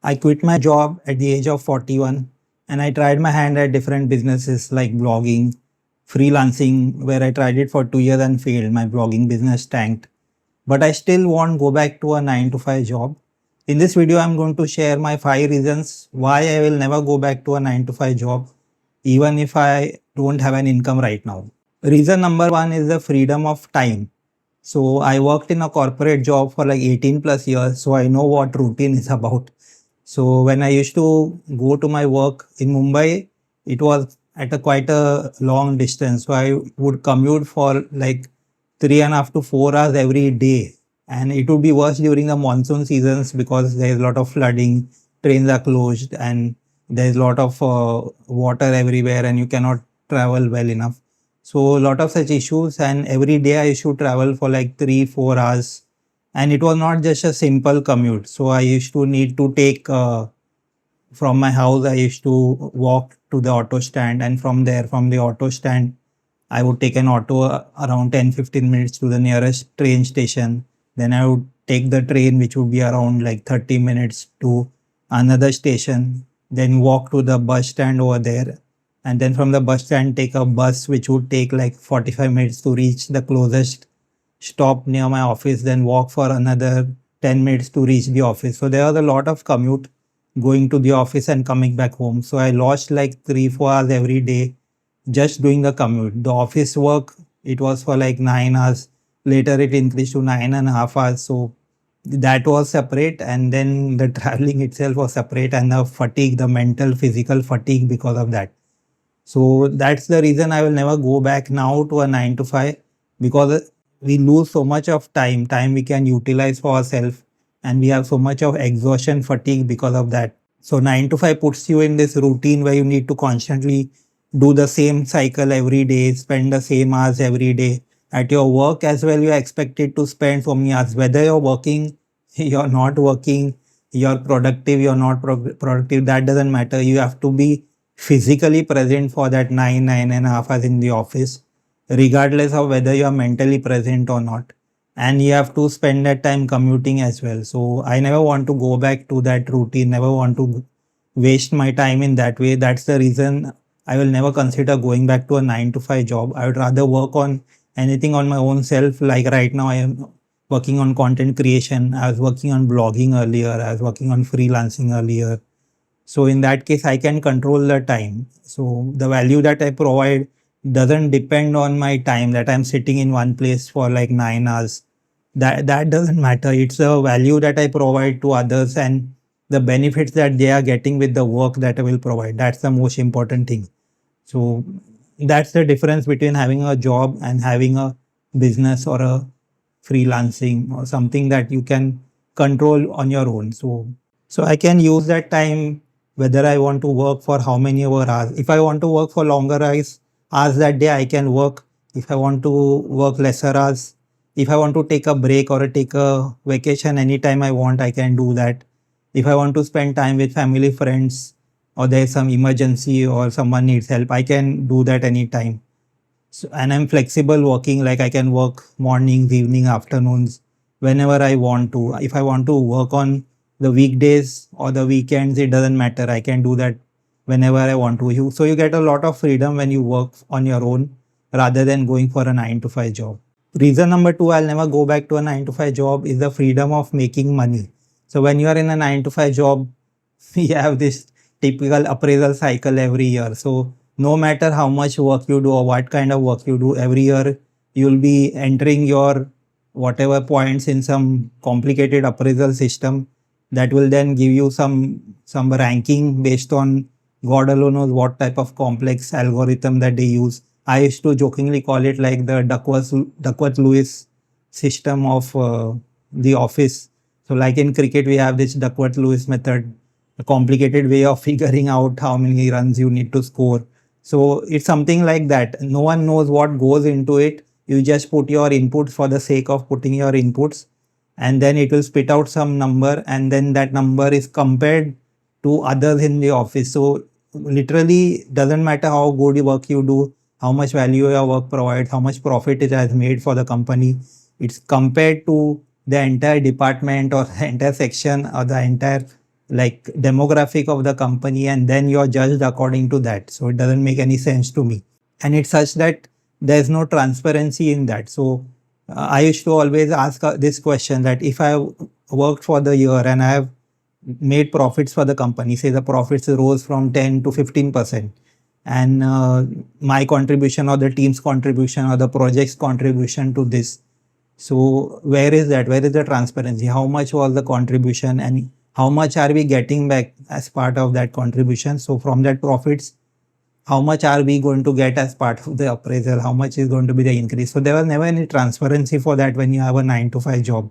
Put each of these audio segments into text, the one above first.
I quit my job at the age of 41 and I tried my hand at different businesses like blogging, freelancing, where I tried it for 2 years and failed. My blogging business tanked. But I still won't go back to a 9 to 5 job. In this video, I'm going to share my 5 reasons why I will never go back to a 9 to 5 job, even if I don't have an income right now. Reason number one is the freedom of time. So I worked in a corporate job for like 18 plus years, so I know what routine is about. So when I used to go to my work in Mumbai, it was at a quite a long distance. So I would commute for like 3.5 to 4 hours every day. And it would be worse during the monsoon seasons because there's a lot of flooding, trains are closed, and there's a lot of water everywhere, and you cannot travel well enough. So a lot of such issues, and every day I used to travel for like 3 4 hours, and it was not just a simple commute. So I used to need to take from my house, I used to walk to the auto stand, and from there, from the auto stand, I would take an auto around 10 15 minutes to the nearest train station. Then I would take the train, which would be around like 30 minutes to another station, then walk to the bus stand over there. And then from the bus stand, take a bus, which would take like 45 minutes to reach the closest stop near my office, then walk for another 10 minutes to reach the office. So there was a lot of commute going to the office and coming back home. So I lost like 3 4 hours every day just doing the commute. The office work, it was for like 9 hours. Later, it increased to 9.5 hours. So that was separate. And then the traveling itself was separate, and the fatigue, the mental, physical fatigue because of that. So that's the reason I will never go back now to a 9 to 5, because we lose so much of time we can utilize for ourselves, and we have so much of exhaustion fatigue because of that. So 9 to 5 puts you in this routine where you need to constantly do the same cycle every day, spend the same hours every day. At your work as well, you are expected to spend so many hours. Whether you're working, you're not working, you're productive, you're not productive, that doesn't matter. You have to be physically present for that 9.5 hours in the office, regardless of whether you are mentally present or not. And you have to spend that time commuting as well. So I never want to go back to that routine, never want to waste my time in that way. That's the reason I will never consider going back to a 9 to 5 job. I would rather work on anything on my own self. Like right now, I am working on content creation. I was working on blogging earlier. I was working on freelancing earlier. So in that case, I can control the time. So the value that I provide doesn't depend on my time, that I'm sitting in one place for like 9 hours. That doesn't matter. It's the value that I provide to others and the benefits that they are getting with the work that I will provide. That's the most important thing. So that's the difference between having a job and having a business or a freelancing or something that you can control on your own. So I can use that time whether I want to work for how many hours. If I want to work for longer hours that day, I can work. If I want to work lesser hours, if I want to take a break or take a vacation anytime I want, I can do that. If I want to spend time with family, friends, or there's some emergency or someone needs help, I can do that anytime. So, and I'm flexible working, like I can work mornings, evening, afternoons, whenever I want to. If I want to work on the weekdays or the weekends, it doesn't matter. I can do that whenever I want to. So you get a lot of freedom when you work on your own rather than going for a 9 to 5 job. Reason number two, I'll never go back to a 9 to 5 job, is the freedom of making money. So when you are in a 9 to 5 job, we have this typical appraisal cycle every year. So no matter how much work you do or what kind of work you do, every year you'll be entering your whatever points in some complicated appraisal system that will then give you some ranking based on God alone knows what type of complex algorithm that they use. I used to jokingly call it like the Duckworth-Lewis system of the office. So like in cricket, we have this Duckworth-Lewis method, a complicated way of figuring out how many runs you need to score. So it's something like that. No one knows what goes into it. You just put your inputs for the sake of putting your inputs, and then it will spit out some number, and then that number is compared to others in the office. So literally doesn't matter how good work you do, how much value your work provides, how much profit it has made for the company. It's compared to the entire department or the entire section or the entire like demographic of the company, and then you're judged according to that. So it doesn't make any sense to me. And it's such that there's no transparency in that. So I used to always ask this question, that if I worked for the year and I have made profits for the company, say the profits rose from 10 to 15%, and my contribution or the team's contribution or the project's contribution to this, so where is that? Where is the transparency? How much was the contribution and how much are we getting back as part of that contribution? So from that profits, how much are we going to get as part of the appraisal? How much is going to be the increase? So there was never any transparency for that when you have a 9 to 5 job.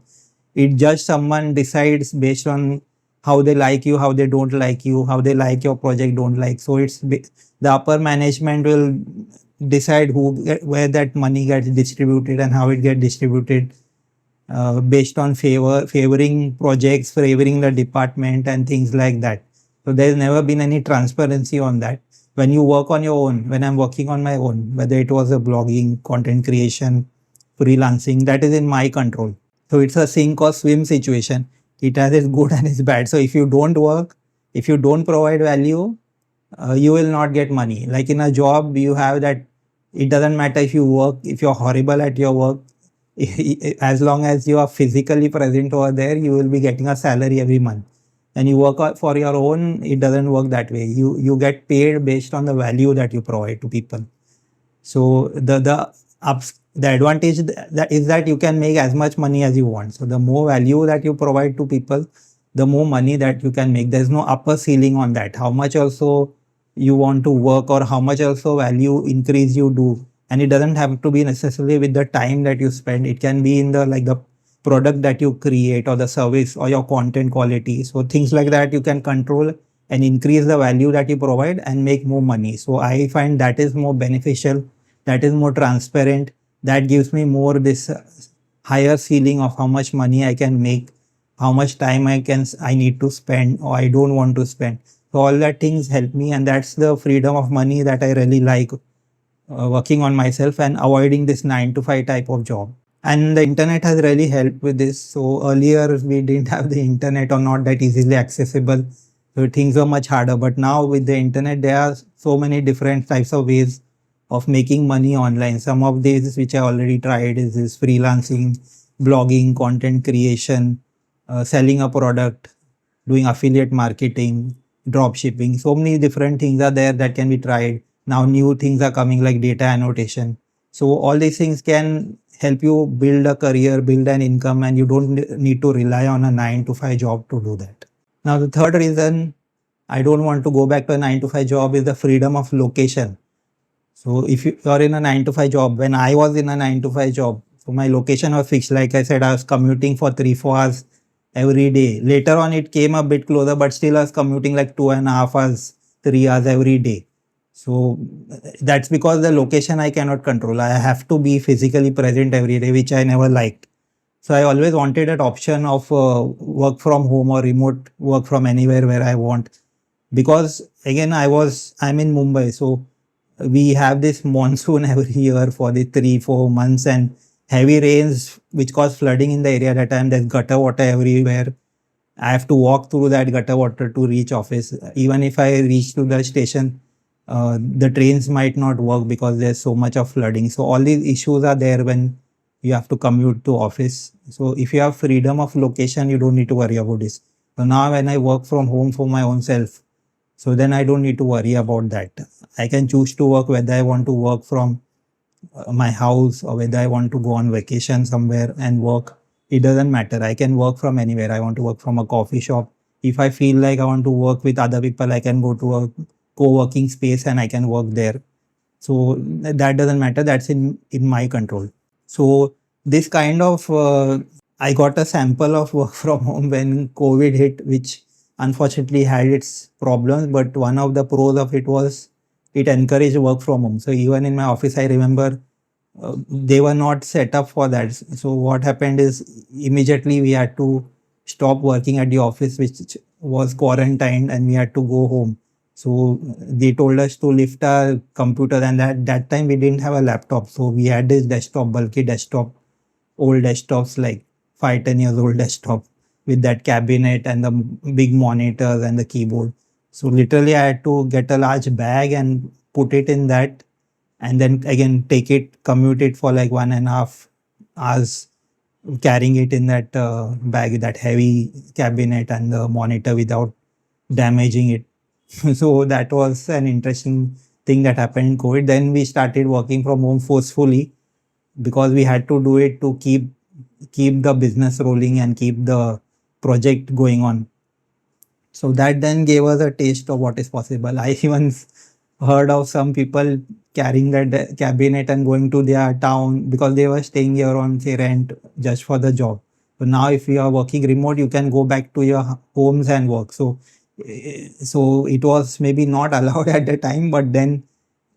It just someone decides based on how they like you, how they don't like you, how they like your project, don't like. So the upper management will decide where that money gets distributed and how it gets distributed, based on favoring projects, favoring the department and things like that. So there's never been any transparency on that. When you work on your own, when I'm working on my own, whether it was a blogging, content creation, freelancing, that is in my control. So it's a sink or swim situation. It has its good and its bad. So if you don't work, if you don't provide value, you will not get money. Like in a job, you have that. It doesn't matter if you work, if you're horrible at your work, as long as you are physically present over there, you will be getting a salary every month. And you work for your own, it doesn't work that way. You get paid based on the value that you provide to people. So the advantage that is that you can make as much money as you want. So the more value that you provide to people, the more money that you can make. There's no upper ceiling on that. How much also you want to work, or how much also value increase you do. And it doesn't have to be necessarily with the time that you spend. It can be in the product that you create, or the service, or your content quality. So things like that you can control and increase the value that you provide and make more money. So I find that is more beneficial, that is more transparent, that gives me more this higher ceiling of how much money I can make, how much time I need to spend or I don't want to spend. So all that things help me, and that's the freedom of money that I really like, working on myself and avoiding this 9 to 5 type of job. And the internet has really helped with this. So earlier we didn't have the internet, or not that easily accessible. So things were much harder. But now with the internet, there are so many different types of ways of making money online. Some of these which I already tried is this freelancing, blogging, content creation, selling a product, doing affiliate marketing, drop shipping. So many different things are there that can be tried. Now new things are coming like data annotation. So all these things can help you build a career, build an income, and you don't need to rely on a 9 to 5 job to do that. Now the third reason I don't want to go back to a 9 to 5 job is the freedom of location. So if you are in a 9 to 5 job, when I was in a 9 to 5 job, so my location was fixed. Like I said, I was commuting for 3 4 hours every day. Later on, it came a bit closer, but still I was commuting like 2.5 hours, 3 hours every day. So that's because the location I cannot control. I have to be physically present every day, which I never liked. So I always wanted that option of work from home or remote work from anywhere where I want. Because again, I'm in Mumbai, so we have this monsoon every year for the 3 4 months, and heavy rains which cause flooding in the area that time. There's gutter water everywhere. I have to walk through that gutter water to reach office. Even if I reach to the station, the trains might not work because there's so much of flooding. So all these issues are there when you have to commute to office. So if you have freedom of location, you don't need to worry about this. So now when I work from home for my own self, so then I don't need to worry about that. I can choose to work whether I want to work from my house or whether I want to go on vacation somewhere and work. It doesn't matter. I can work from anywhere. I want to work from a coffee shop. If I feel like I want to work with other people, I can go to a co-working space and I can work there. So that doesn't matter. That's in my control. So this kind of I got a sample of work from home when COVID hit, which unfortunately had its problems. But one of the pros of it was it encouraged work from home. So even in my office, I remember they were not set up for that. So what happened is immediately we had to stop working at the office, which was quarantined, and we had to go home. So they told us to lift our computer, and at that time we didn't have a laptop. So we had this desktop, bulky desktop, old desktops, like 5 10 years old desktop. with that cabinet and the big monitors and the keyboard. So literally, I had to get a large bag and put it in that, and then again take it, commute it for like 1.5 hours, carrying it in that bag, that heavy cabinet and the monitor without damaging it. So that was an interesting thing that happened in COVID. Then we started working from home forcefully because we had to do it to keep the business rolling and keep the project going on. So that then gave us a taste of what is possible. I even heard of some people carrying that cabinet and going to their town because they were staying here on say rent just for the job. So now if you are working remote, you can go back to your homes and work. So it was maybe not allowed at the time, but then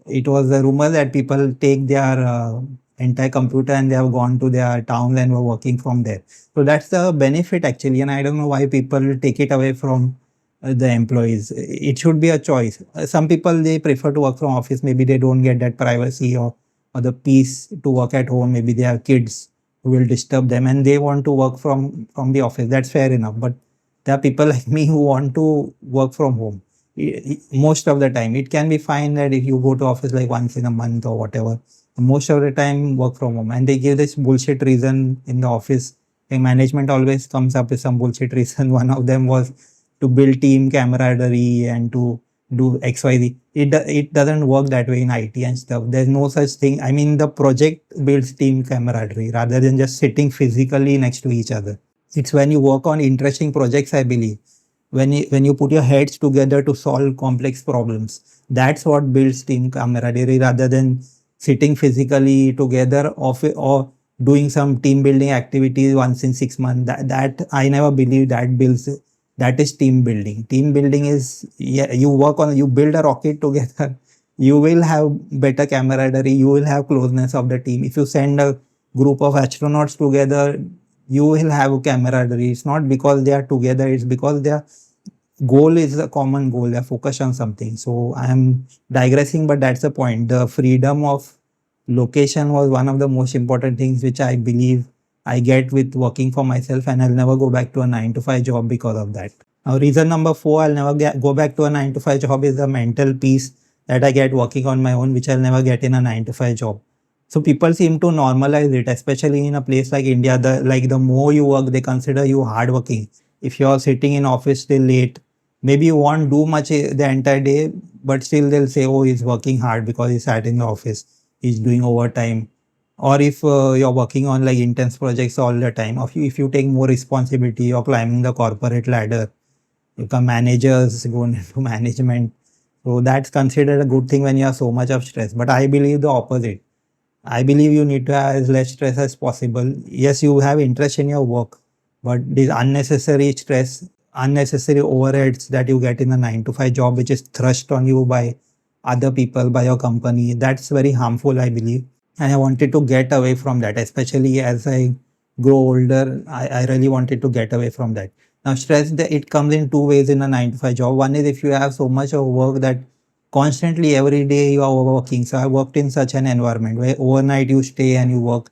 it was a rumor that people take their entire computer and they have gone to their town and were working from there. So that's the benefit actually, and I don't know why people take it away from the employees. It should be a choice. Some people they prefer to work from office. Maybe they don't get that privacy or the peace to work at home. Maybe they have kids who will disturb them, and they want to work from the office. That's fair enough. But there are people like me who want to work from home most of the time. It can be fine that if you go to office like once in a month or whatever, most of the time work from home. And they give this bullshit reason in the office. The management always comes up with some bullshit reason. One of them was to build team camaraderie and to do XYZ. It doesn't work that way in IT and stuff. There's no such thing. I mean, the project builds team camaraderie rather than just sitting physically next to each other. It's when you work on interesting projects, I believe, when you put your heads together to solve complex problems, that's what builds team camaraderie rather than sitting physically together or doing some team building activities once in 6 months. That I never believe that builds. That is team building. Team building is, yeah, you build a rocket together. You will have better camaraderie. You will have closeness of the team. If you send a group of astronauts together, you will have camaraderie. It's not because they are together, it's because their goal is a common goal. They're focused on something. So I am digressing, but that's the point. The freedom of location was one of the most important things which I believe I get with working for myself, and I'll never go back to a 9 to 5 job because of that. Now, reason number four, I'll never go back to a 9 to 5 job is the mental peace that I get working on my own, which I'll never get in a 9 to 5 job. So people seem to normalize it, especially in a place like India. The more you work, they consider you hardworking. If you're sitting in office till late, maybe you won't do much the entire day, but still they'll say, "Oh, he's working hard because he sat in the office. He's doing overtime." Or if you're working on like intense projects all the time, or if you take more responsibility, you're climbing the corporate ladder, you become managers, go into management. So that's considered a good thing when you have so much of stress. But I believe the opposite. I believe you need to have as less stress as possible. Yes, you have interest in your work, but this unnecessary stress, unnecessary overheads that you get in a 9 to 5 job, which is thrust on you by other people, by your company, that's very harmful, I believe. And I wanted to get away from that, especially as I grow older. I really wanted to get away from that. Now, stress, it comes in two ways in a 9 to 5 job. One is if you have so much of work that constantly every day you are working. So I worked in such an environment where overnight you stay and you work.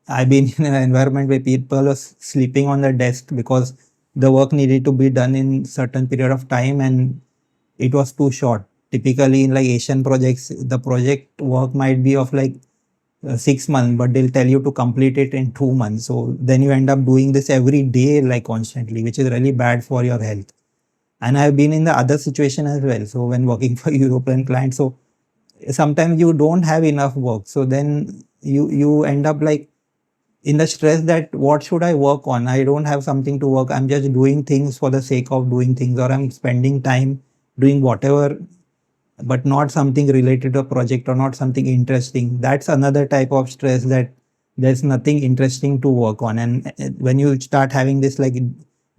I've been in an environment where people are sleeping on the desk because the work needed to be done in certain period of time and it was too short. Typically in like Asian projects, the project work might be of like 6 months, but they'll tell you to complete it in 2 months. So then you end up doing this every day, like constantly, which is really bad for your health. And I've been in the other situation as well. So when working for European clients, so sometimes you don't have enough work. So then you end up like in the stress that what should I work on? I don't have something to work. I'm just doing things for the sake of doing things, or I'm spending time doing whatever, but not something related to a project or not something interesting. That's another type of stress that there's nothing interesting to work on. And when you start having this like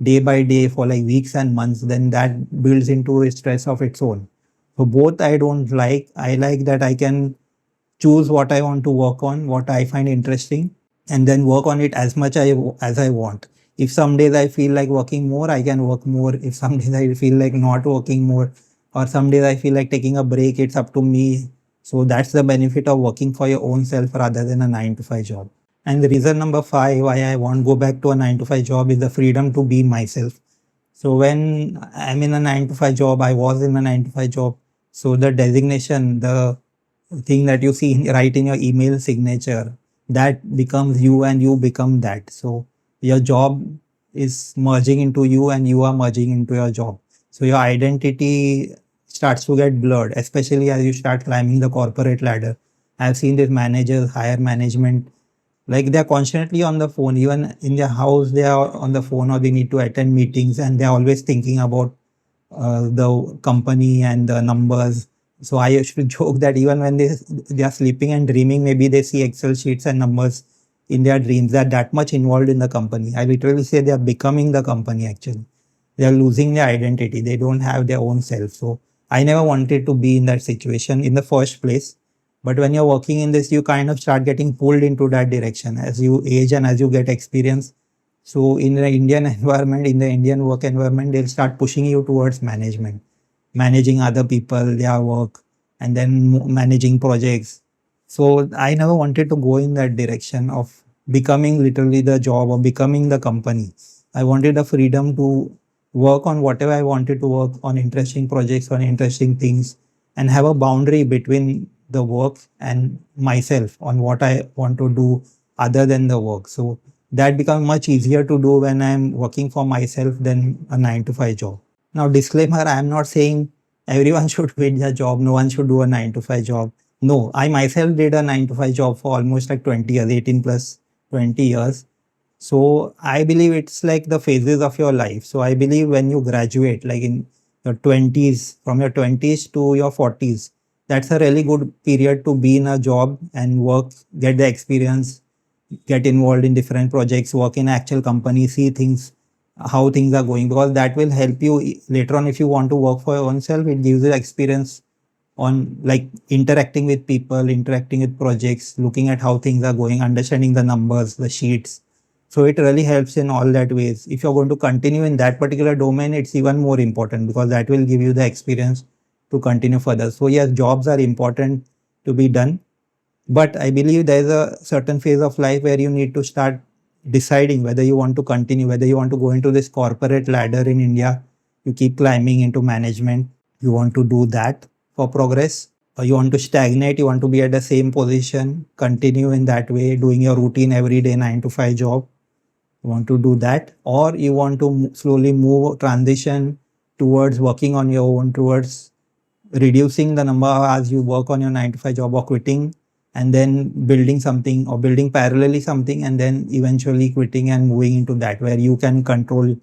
day by day for like weeks and months, then that builds into a stress of its own. So both I don't like. I like that I can choose what I want to work on, what I find interesting, and then work on it as much as I want. If some days I feel like working more, I can work more. If some days I feel like not working more, or some days I feel like taking a break, it's up to me. So that's the benefit of working for your own self rather than a 9 to 5 job. And the reason number five why I won't go back to a 9 to 5 job is the freedom to be myself. So when I'm in a 9 to 5 job, I was in a 9 to 5 job. So the designation, the thing that you see right in your email signature, that becomes you and you become that. So your job is merging into you and you are merging into your job. So your identity starts to get blurred, especially as you start climbing the corporate ladder. I've seen these managers, higher management, like they're constantly on the phone. Even in their house, they are on the phone or they need to attend meetings and they're always thinking about the company and the numbers. So I used to joke that even when they are sleeping and dreaming, maybe they see Excel sheets and numbers in their dreams. They're that much involved in the company. I literally say they are becoming the company actually. They are losing their identity. They don't have their own self. So I never wanted to be in that situation in the first place. But when you're working in this, you kind of start getting pulled into that direction as you age and as you get experience. So in the Indian environment, in the Indian work environment, they'll start pushing you towards management, managing other people, their work, and then managing projects. So I never wanted to go in that direction of becoming literally the job or becoming the company. I wanted the freedom to work on whatever I wanted to work on, interesting projects, on interesting things, and have a boundary between the work and myself on what I want to do other than the work. So that becomes much easier to do when I'm working for myself than a 9 to 5 job. Now, disclaimer, I am not saying everyone should quit their job, no one should do a 9 to 5 job. No, I myself did a 9 to 5 job for almost like 20 years, 18 plus 20 years. So I believe it's like the phases of your life. So I believe when you graduate, like in your 20s, from your 20s to your 40s, that's a really good period to be in a job and work, get the experience, get involved in different projects, work in actual company, see things, how things are going, because that will help you later on if you want to work for your own self. It gives you experience on like interacting with people, interacting with projects, looking at how things are going, understanding the numbers, the sheets. So it really helps in all that ways. If you're going to continue in that particular domain, it's even more important because that will give you the experience to continue further. So yes, jobs are important to be done, but I believe there's a certain phase of life where you need to start deciding whether you want to continue, whether you want to go into this corporate ladder in India, you keep climbing into management, you want to do that for progress, or you want to stagnate, you want to be at the same position, continue in that way, doing your routine every day, 9 to 5 job. You want to do that, or you want to slowly move, transition towards working on your own, towards reducing the number of hours you work on your 9 to 5 job or quitting and then building something or building parallelly something and then eventually quitting and moving into that where you can control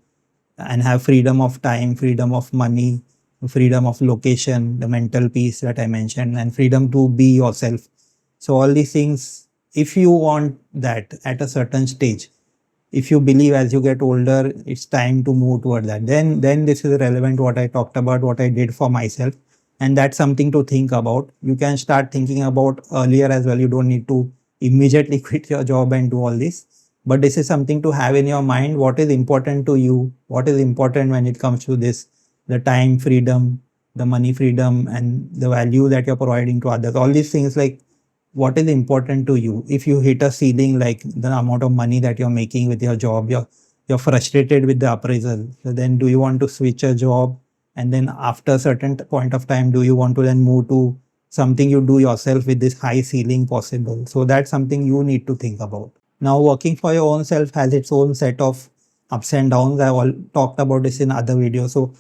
and have freedom of time, freedom of money, freedom of location, the mental peace that I mentioned, and freedom to be yourself. So all these things, if you want that at a certain stage, if you believe as you get older it's time to move toward that, then this is relevant what I talked about, what I did for myself, and that's something to think about. You can start thinking about earlier as well. You don't need to immediately quit your job and do all this, but this is something to have in your mind. What is important to you, what is important when it comes to this, the time freedom, the money freedom, and the value that you're providing to others, all these things, like what is important to you. If you hit a ceiling, like the amount of money that you're making with your job, you're frustrated with the appraisal, so then do you want to switch a job, and then after a certain point of time do you want to then move to something you do yourself with this high ceiling possible? So that's something you need to think about. Now working for your own self has its own set of ups and downs. I all talked about this in other videos. So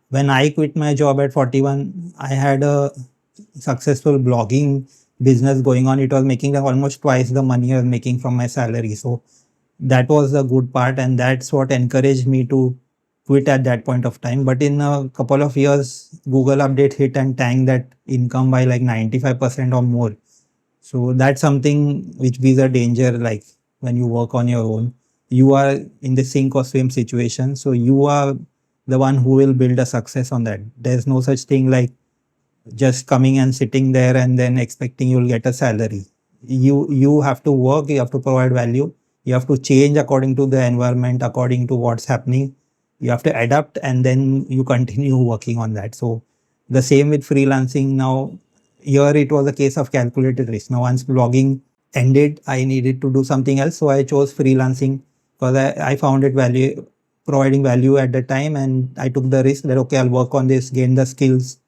when I quit my job at 41, I had a successful blogging business going on. It was making almost twice the money I was making from my salary. So that was the good part, and that's what encouraged me to quit at that point of time. But in a couple of years, Google update hit and tanked that income by like 95% or more. So that's something which is a danger. Like when you work on your own, you are in the sink or swim situation. So you are the one who will build a success on that. There's no such thing like just coming and sitting there and then expecting you'll get a salary. You have to work, you have to provide value, you have to change according to the environment, according to what's happening. You have to adapt and then you continue working on that. So the same with freelancing. Now here it was a case of calculated risk. Now once blogging ended, I needed to do something else. So I chose freelancing because I found it providing value at the time, and I took the risk that okay, I'll work on this, gain the skills,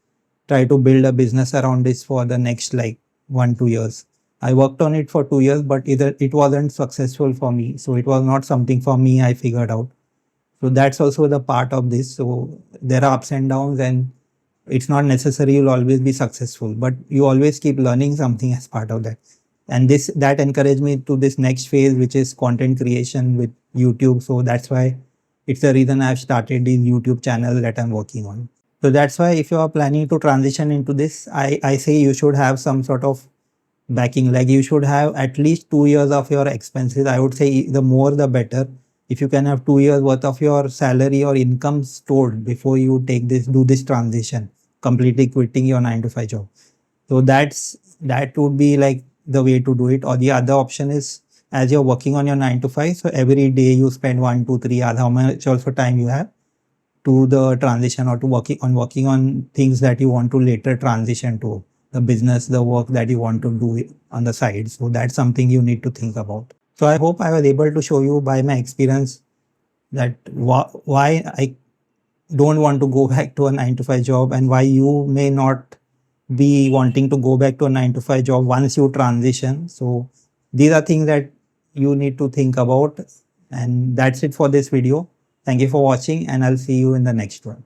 try to build a business around this for the next like 1-2 years. I worked on it for 2 years, but either it wasn't successful for me. So it was not something for me, I figured out. So that's also the part of this. So there are ups and downs, and it's not necessary you'll always be successful, but you always keep learning something as part of that. And this that encouraged me to this next phase, which is content creation with YouTube. So that's why it's the reason I've started this YouTube channel that I'm working on. So that's why if you are planning to transition into this, I say you should have some sort of backing. Like you should have at least 2 years of your expenses. I would say the more the better. If you can have 2 years worth of your salary or income stored before you do this transition, completely quitting your 9 to 5 job. So that would be like the way to do it. Or the other option is, as you're working on your 9 to 5, so every day you spend 1, 2, 3 hours, how much also time you have to the transition, or to working on things that you want to later transition to the business, the work that you want to do on the side. So that's something you need to think about. So I hope I was able to show you by my experience that why I don't want to go back to a 9 to 5 job, and why you may not be wanting to go back to a 9 to 5 job once you transition. So these are things that you need to think about. And that's it for this video. Thank you for watching, and I'll see you in the next one.